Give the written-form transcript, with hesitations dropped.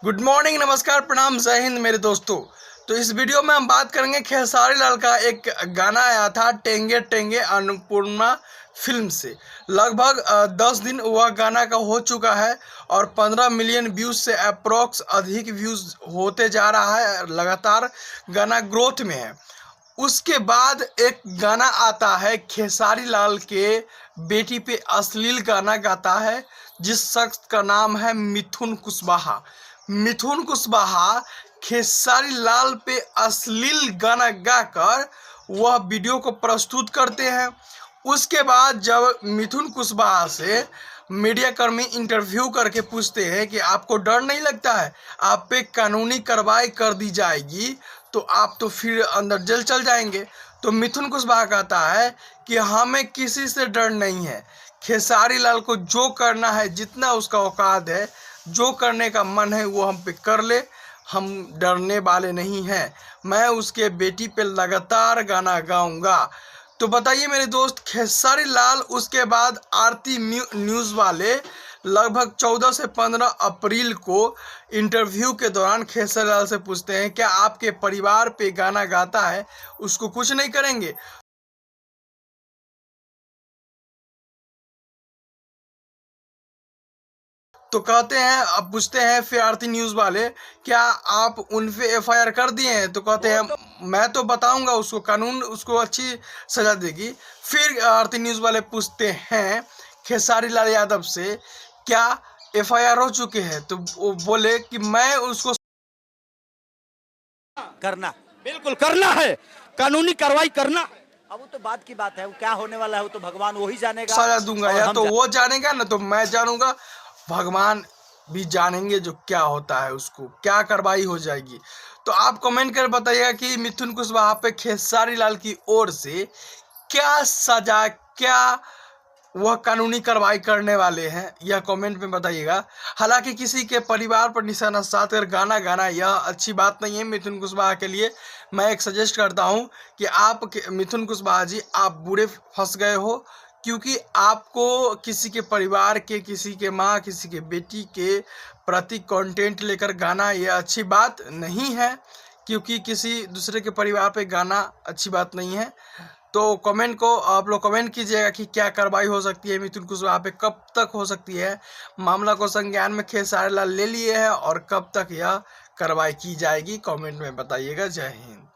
Good morning, नमस्कार, प्रणाम, जय हिंद मेरे दोस्तों। तो इस वीडियो में हम बात करेंगे खेसारी लाल का एक गाना आया था टेंगे टेंगे अन्नपूर्णा फिल्म से। लगभग 10 दिन वह गाना का हो चुका है और 15 मिलियन व्यूज से अप्रोक्स अधिक व्यूज होते जा रहा है। लगातार गाना ग्रोथ में है। उसके बाद एक गाना आता है खेसारी लाल के बेटी पे अश्लील गाना गाता है, जिस शख्स का नाम है मिथुन कुशवाहा। मिथुन कुशवाहा खेसारी लाल पे अश्लील गाना गाकर वह वीडियो को प्रस्तुत करते हैं। उसके बाद जब मिथुन कुशवाहा से मीडिया कर्मी इंटरव्यू करके पूछते हैं कि आपको डर नहीं लगता है, आप पे कानूनी कार्रवाई कर दी जाएगी तो आप तो फिर अंदर जेल चल जाएंगे। तो मिथुन कुशवाहा कहता है कि हमें किसी से डर नहीं है, खेसारी लाल को जो करना है, जितना उसका औकात है, जो करने का मन है वो हम पे कर ले, हम डरने वाले नहीं हैं। मैं उसके बेटी पे लगातार गाना गाऊंगा। तो बताइए मेरे दोस्त, खेसारी लाल उसके बाद आरती न्यूज़ वाले लगभग 14 से 15 अप्रैल को इंटरव्यू के दौरान खेसारी लाल से पूछते हैं क्या आपके परिवार पे गाना गाता है उसको कुछ नहीं करेंगे। तो कहते हैं, अब पूछते हैं फिर आरती न्यूज़ वाले क्या आप उन पे एफआईआर कर दिए हैं। तो कहते हैं मैं तो बताऊंगा उसको, कानून उसको अच्छी सजा देगी। फिर आरती न्यूज़ वाले पूछते हैं खेसारी लाल यादव से क्या एफआईआर हो चुके हैं। तो वो बोले कि मैं उसको करना बिल्कुल करना है, कानूनी कार्रवाई करना। अब वो तो बात की बात है, वो क्या होने वाला है वो तो भगवान वो ही जानेगा। सजा दूंगा, या तो वो जानेगा ना तो मैं जानूंगा, भगवान भी जानेंगे जो क्या होता है, उसको क्या कार्रवाई हो जाएगी। तो आप कमेंट कर बताइएगा कि मिथुन कुशवाहा पे खेसारी लाल की ओर से क्या सजा, क्या वह कानूनी कार्रवाई करने वाले हैं, यह कमेंट में बताइएगा। हालांकि किसी के परिवार पर निशाना साधकर गाना गाना यह अच्छी बात नहीं है मिथुन कुशवाहा के लिए। मैं एक सजेस्ट करता हूं कि आप मिथुन कुशवाहा जी, आप बुरे फंस गए हो, क्योंकि आपको किसी के परिवार के, किसी के माँ, किसी के बेटी के प्रति कंटेंट लेकर गाना यह अच्छी बात नहीं है, क्योंकि किसी दूसरे के परिवार पे गाना अच्छी बात नहीं है। तो कमेंट को आप लोग कमेंट कीजिएगा कि क्या कार्रवाई हो सकती है मिथुन कुशवाहा पे, कब तक हो सकती है। मामला को संज्ञान में खेसारी लाल ले लिए हैं और कब तक यह कार्रवाई की जाएगी, कमेंट में बताइएगा। जय हिंद।